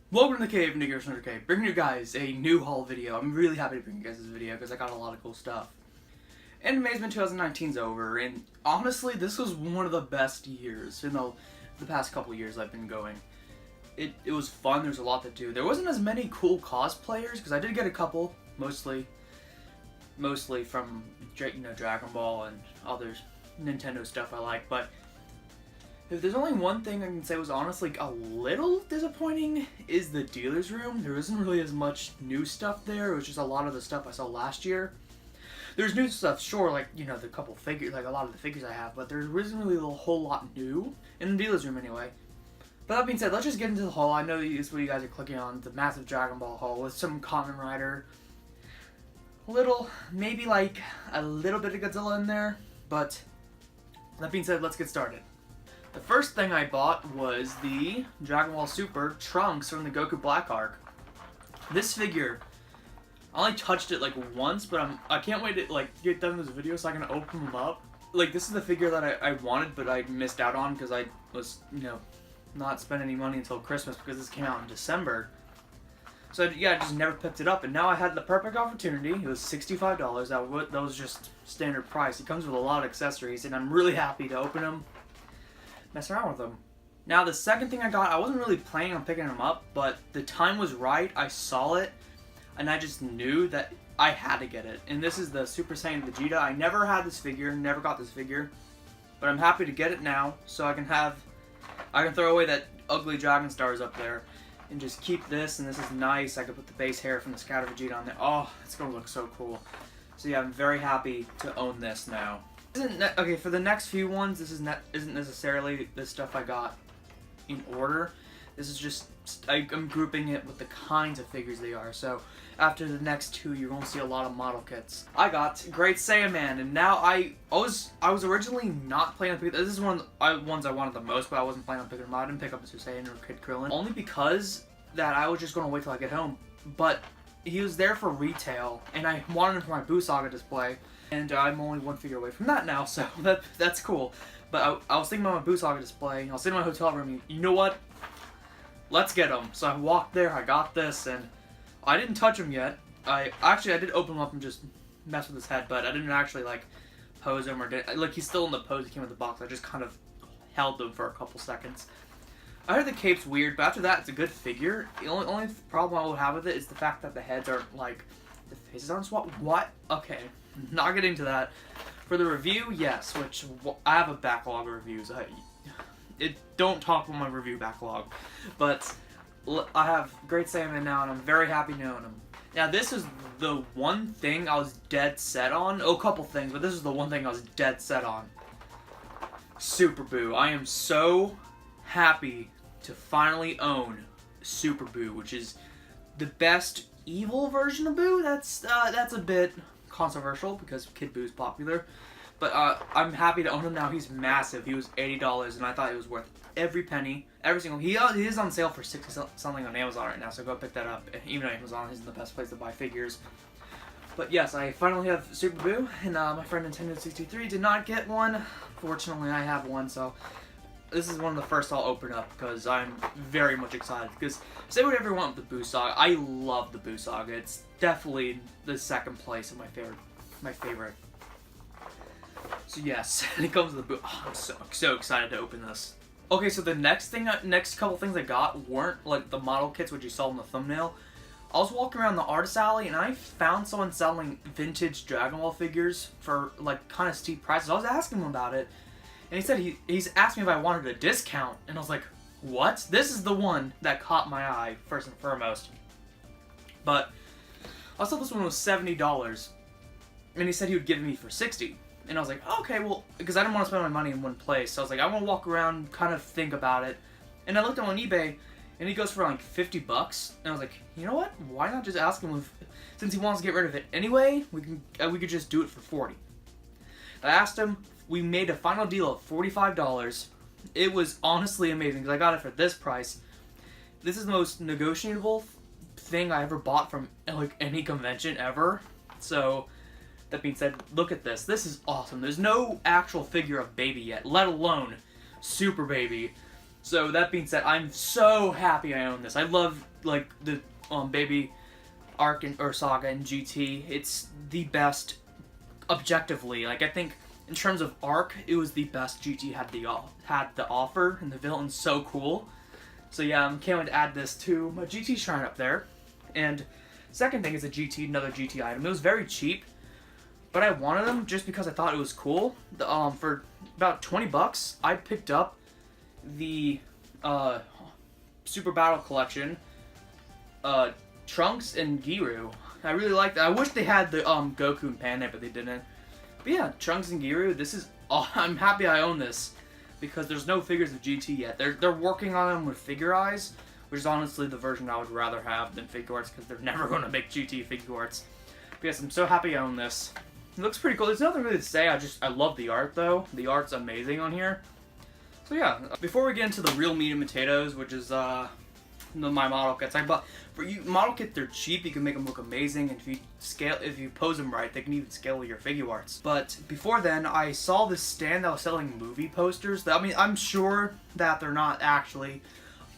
Welcome to the cave, Nick Under Cave, bringing you guys a new haul video. I'm really happy to bring you guys this video because I got a lot of cool stuff. Animazement 2019's over, and honestly, this was one of the best years in the past couple years I've been going. It was fun. There's a lot to do. There wasn't as many cool cosplayers because I did get a couple, mostly from Dragon Ball and other Nintendo stuff I like, but if there's only one thing I can say was honestly a little disappointing is the dealer's room. There isn't really as much new stuff there. It was just a lot of the stuff I saw last year. There's new stuff, sure, like, the couple figures, like a lot of the figures I have, but there isn't really a whole lot new in the dealer's room anyway. But that being said, let's just get into the haul. I know this is what you guys are clicking on, the massive Dragon Ball haul with some Kamen Rider. Maybe like a little bit of Godzilla in there, but that being said, let's get started. The first thing I bought was the Dragon Ball Super Trunks from the Goku Black arc. This figure, I only touched it like once, but I can't wait to get done with this video so I can open them up. Like, this is the figure that I wanted, but I missed out on because I was, not spending any money until Christmas because this came out in December. So yeah, I just never picked it up, and now I had the perfect opportunity. It was $65. That was just standard price. It comes with a lot of accessories, and I'm really happy to open them. Mess around with them. Now the second thing I got, I wasn't really planning on picking them up, but the time was right. I saw it, and I just knew that I had to get it. And this is the Super Saiyan Vegeta. I never had this figure, never got this figure, but I'm happy to get it now, so I can throw away that ugly Dragon Stars up there, and just keep this. And this is nice. I could put the base hair from the Scatter Vegeta on there. Oh, it's gonna look so cool. So yeah, I'm very happy to own this now. Okay, for the next few ones, this isn't necessarily the stuff I got in order. This is just, I'm grouping it with the kinds of figures they are. So after the next two, you're going to see a lot of model kits. I got Great Saiyaman, and now I was originally not planning on picking. This is one of the ones I wanted the most, but I wasn't planning on picking them out. I didn't pick up a Super Saiyan or Kid Krillin, only because that I was just going to wait till I get home. But he was there for retail, and I wanted him for my Buu Saga display. And I'm only one figure away from that now, so that's cool. But I was thinking about my Buu Saga display. I was sitting in my hotel room. You know what? Let's get him. So I walked there. I got this, and I didn't touch him yet. I did open him up and just mess with his head, but I didn't actually pose him he's still in the pose. He came with the box. I just kind of held him for a couple seconds. I heard the cape's weird, but after that, it's a good figure. The only problem I would have with it is the fact that the heads aren't the faces aren't swapped. What? Okay. Not getting to that. For the review, yes, which I have a backlog of reviews. Don't talk about my review backlog, but I have Great Saiyaman now, and I'm very happy to own him. Now, this is the one thing I was dead set on. Oh, a couple things, but this is the one thing I was dead set on. Super Buu. I am so happy to finally own Super Buu, which is the best evil version of Buu. That's a bit controversial because Kid Buu is popular, but I'm happy to own him now. He's massive. He was $80, and I thought it was worth every penny, every single. He is on sale for $60 something on Amazon right now, so go pick that up. Even though Amazon isn't the best place to buy figures, but yes, I finally have Super Buu, and my friend Nintendo63 did not get one. Fortunately, I have one, so this is one of the first I'll open up because I'm very much excited. Because say whatever you want with the Buu Saga, I love the Buu Saga. It's definitely the second place of my favorite. So yes, it comes with the Buu. Oh, I'm so excited to open this. Okay, so the next couple things I got weren't like the model kits which you saw in the thumbnail. I was walking around the artist alley and I found someone selling vintage Dragon Ball figures for kind of steep prices. I was asking him about it, and he said he's asked me if I wanted a discount, and I was like, what? This is the one that caught my eye first and foremost. But I saw this one was $70, and he said he would give me for $60. And I was like, okay, well, because I didn't want to spend my money in one place. So I was like, I want to walk around, kind of think about it. And I looked on eBay, and he goes for $50. And I was like, you know what? Why not just ask him since he wants to get rid of it anyway, we could just do it for $40. I asked him. We made a final deal of $45. It was honestly amazing because I got it for this price. This is the most negotiable thing I ever bought from any convention ever. So that being said, look at this. This is awesome. There's no actual figure of Baby yet, let alone Super Baby. So that being said, I'm so happy I own this. I love like the baby arc or saga in GT. It's the best objectively. Like I think in terms of arc, it was the best GT had the offer, and the villain's so cool. So yeah, I'm can't wait to add this to my GT shrine up there. And second thing is another GT item. It was very cheap, but I wanted them just because I thought it was cool. For about 20 bucks, I picked up the Super Battle Collection, Trunks and Giru. I really like that. I wish they had the Goku and Panda, but they didn't. But yeah, Trunks and Giru. This is. I'm happy I own this because there's no figures of GT yet. They're working on them with Figure Eyes, which is honestly the version I would rather have than Figuarts because they're never going to make GT Figuarts. But yes, I'm so happy I own this. It looks pretty cool. There's nothing really to say. I love the art though. The art's amazing on here. So yeah, before we get into the real meat and potatoes, which is my model kits, model kits, they're cheap. You can make them look amazing, and if you pose them right, they can even scale with your Figuarts. But before then, I saw this stand that was selling movie posters. I mean, I'm sure that they're not actually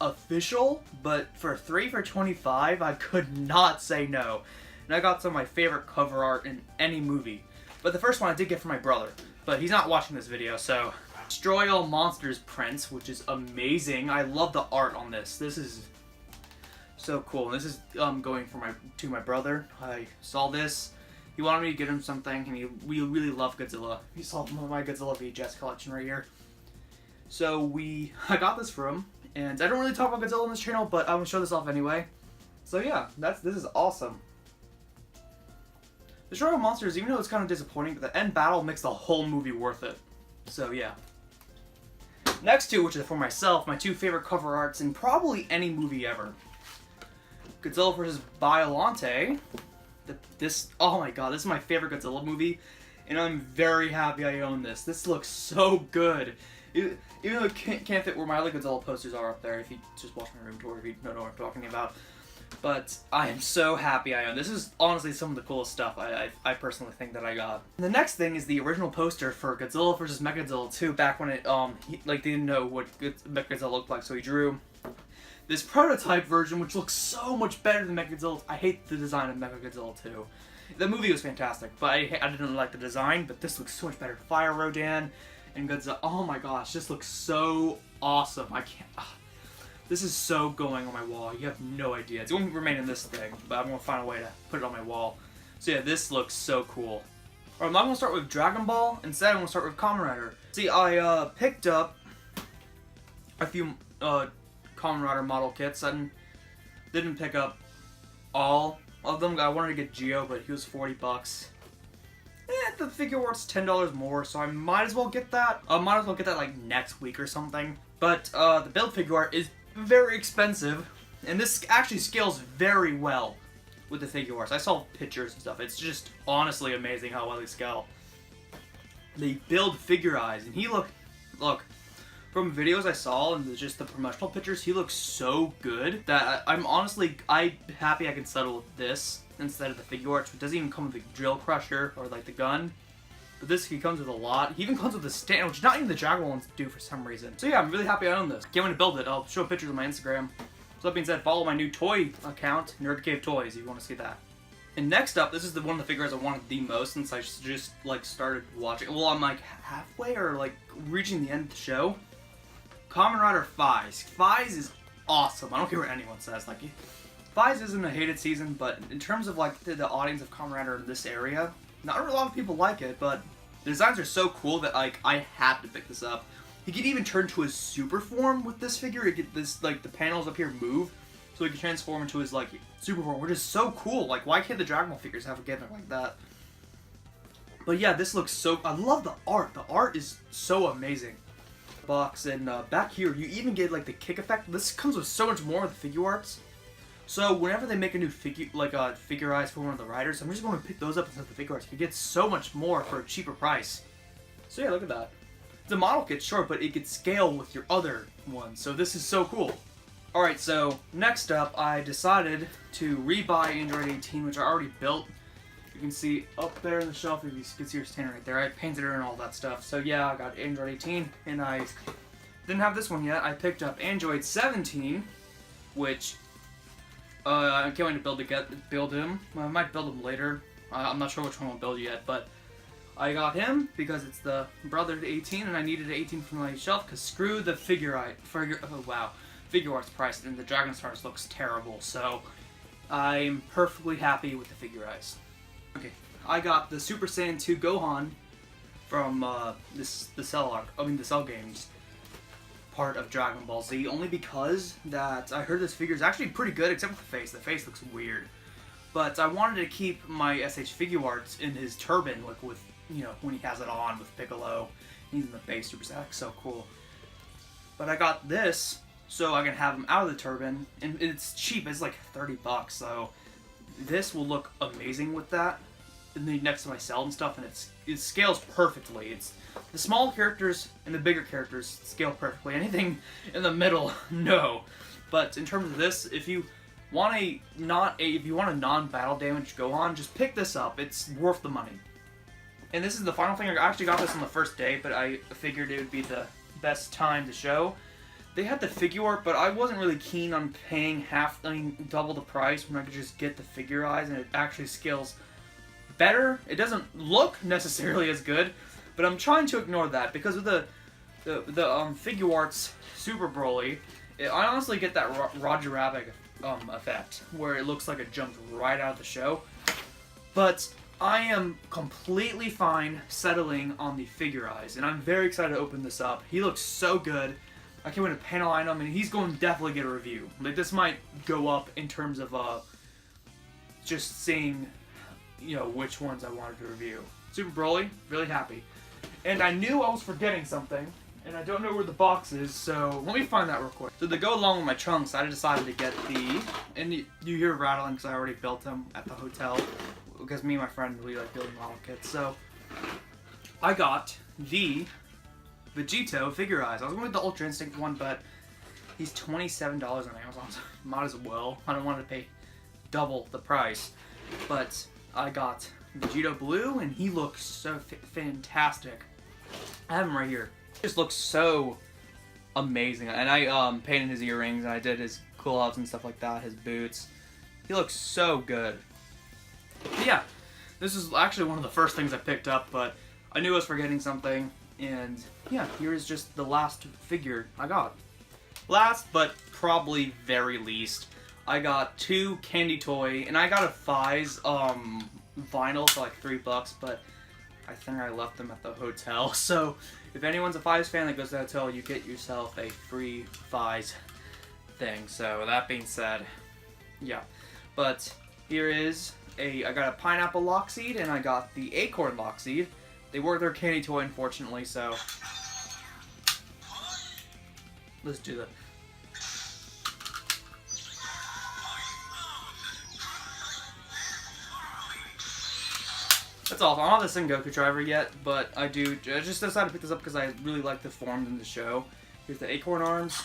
official, but for 3 for $25, I could not say no. And I got some of my favorite cover art in any movie. But the first one I did get from my brother, but he's not watching this video, so. Destroy All Monsters prints, which is amazing. I love the art on this. This is so cool. This is going to my brother. I saw this. He wanted me to get him something, and we really love Godzilla. He saw my Godzilla VHS collection right here. So I got this for him, and I don't really talk about Godzilla on this channel, but I'm gonna show this off anyway. So yeah, this is awesome. Destroy All Monsters, even though it's kind of disappointing, but the end battle makes the whole movie worth it. So yeah. Next two, which is for myself, my two favorite cover arts in probably any movie ever. Godzilla vs. Biollante. Oh my god, this is my favorite Godzilla movie, and I'm very happy I own this. This looks so good. Even though it can't fit where my other Godzilla posters are up there, if you just watch my room tour, if you don't know what I'm talking about. But I am so happy I own this. This is honestly some of the coolest stuff I personally think that I got. And the next thing is the original poster for Godzilla vs. Mechagodzilla 2, back when it they didn't know what Mechagodzilla looked like, so he drew this prototype version, which looks so much better than Mechagodzilla. I hate the design of Mechagodzilla 2. The movie was fantastic, but I didn't like the design, but this looks so much better. Fire Rodan and Godzilla. Oh my gosh, this looks so awesome. I can't. This is so going on my wall. You have no idea. It's going to remain in this thing, but I'm going to find a way to put it on my wall. So yeah, this looks so cool. Alright, I'm not going to start with Dragon Ball. Instead, I'm going to start with Kamen Rider. See, I picked up a few Kamen Rider model kits. I didn't pick up all of them. I wanted to get Geo, but he was 40 bucks. The Figuart's $10 more, so I might as well get that. Might as well get that like next week or something. But the build Figuart is very expensive, and this actually scales very well with the Figuarts. I saw pictures and stuff. It's just honestly amazing how well they scale. They build Figure Eyes, and look, from videos I saw and just the promotional pictures, he looks so good that I'm happy I can settle with this instead of the Figuarts, which doesn't even come with the drill crusher or like the gun. But this, he comes with a lot. He even comes with a stand, which not even the Dragon ones do for some reason. So yeah, I'm really happy I own this. Can't wait to build it. I'll show pictures on my Instagram. So that being said, follow my new toy account, Nerd Cave Toys, if you want to see that. And next up, this is one of the figures I wanted the most since I just like started watching. Well, I'm like halfway or like reaching the end of the show. Kamen Rider Phase. Phase is awesome. I don't care what anyone says. Like, Phase isn't a hated season, but in terms of like the audience of Kamen Rider in this area, not a lot of people like it, but the designs are so cool that like I had to pick this up. He could even turn to his super form with this figure. He get this like the panels up here move, so he can transform into his like super form, which is so cool. Like, why can't the Dragon Ball figures have a gimmick like that? But yeah, this looks so. I love the art. The art is so amazing. Box and back here, you even get like the kick effect. This comes with so much more with the Figuarts. So whenever they make a new Figure Eyes for one of the riders, I'm just going to pick those up instead of the Figuarts. You get so much more for a cheaper price. So yeah, look at that. The model kit's short, but it could scale with your other ones. So this is so cool. Alright, so next up, I decided to rebuy Android 18, which I already built. You can see up there in the shelf, if you can see your stand right there, I painted it and all that stuff. So yeah, I got Android 18, and I didn't have this one yet. I picked up Android 17, which I can't wait to build him. Well, I might build him later. I'm not sure which one I'll build yet, but I got him because it's the brother to 18, and I needed an 18 for my shelf because screw the oh wow, Figuart's price, and the Dragon Stars looks terrible. So I'm perfectly happy with the Figuarts. Okay, I got the Super Saiyan 2 Gohan from the Cell Games part of Dragon Ball Z, only because that I heard this figure is actually pretty good, except for the face. The face looks weird. But I wanted to keep my S.H.Figuart in his turban, like with, you know, when he has it on with Piccolo. He's in the base Super Saiyan, so cool. But I got this so I can have him out of the turban, and it's cheap. It's like 30 bucks, so this will look amazing with that. And then next to my cell and stuff, and it scales perfectly. It's the small characters and the bigger characters scale perfectly. Anything in the middle, no. But in terms of this, if you want a non-battle damage Gohan, just pick this up. It's worth the money. And this is the final thing. I actually got this on the first day, but I figured it would be the best time to show. They had the Figuart, but I wasn't really keen on paying double the price when I could just get the Figuarts, and it actually scales better. It doesn't look necessarily as good, but I'm trying to ignore that because of the Figuarts Super Broly. I honestly get that Roger Rabbit effect where it looks like it jumped right out of the show. But I am completely fine settling on the Figuarts, and I'm very excited to open this up. He looks so good. I can't wait to panel line him, and he's going to definitely get a review. Like, this might go up in terms of just seeing, you know, which ones I wanted to review. Super Broly, really happy. And I knew I was forgetting something, and I don't know where the box is, so let me find that real quick. So to go along with my trunks, I decided to get and you hear rattling because I already built them at the hotel, because me and my friend, we like building model kits. So I got the Vegito Figuarts. I was going with the Ultra Instinct one, but he's $27 on Amazon, so might as well. I don't want to pay double the price. But I got Vegito Blue, and he looks so fantastic. I have him right here. He just looks so amazing. And I painted his earrings, and I did his cool-outs and stuff like that, his boots. He looks so good. But yeah, this is actually one of the first things I picked up, but I knew I was forgetting something. And yeah, here's just the last figure I got. Last, but probably very least, I got 2 Candy Toy, and I got a Fies vinyl for like $3, but I think I left them at the hotel. So if anyone's a Fies fan that goes to the hotel, you get yourself a free Fies thing. So that being said, yeah. But here is I got a Pineapple Lockseed, and I got the Acorn Lockseed. They were their Candy Toy, unfortunately, so let's do that. That's all. I don't have the Sengoku driver yet, but I just decided to pick this up because I really like the forms in the show. Here's the Acorn arms.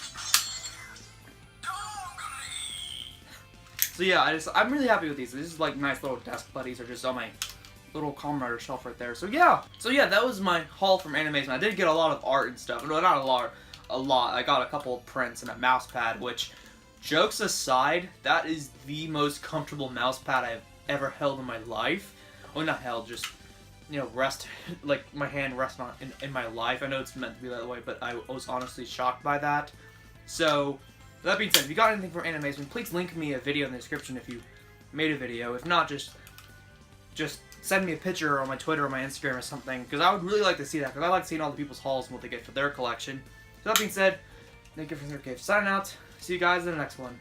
So yeah, I'm really happy with these. These is like nice little desk buddies, or just on my little Comrade shelf right there. So yeah, that was my haul from Animazement. I did get a lot of art and stuff. No, not a lot. I got a couple of prints and a mouse pad, which, jokes aside, that is the most comfortable mouse pad I've ever held in my life. Well, not held, just, you know, like my hand rest on in my life. I know it's meant to be that way, but I was honestly shocked by that. So that being said, if you got anything from Animazement, please link me a video in the description if you made a video. If not, just send me a picture on my Twitter or my Instagram or something, because I would really like to see that, because I like seeing all the people's hauls and what they get for their collection. So that being said, thank you for signing out. See you guys in the next one.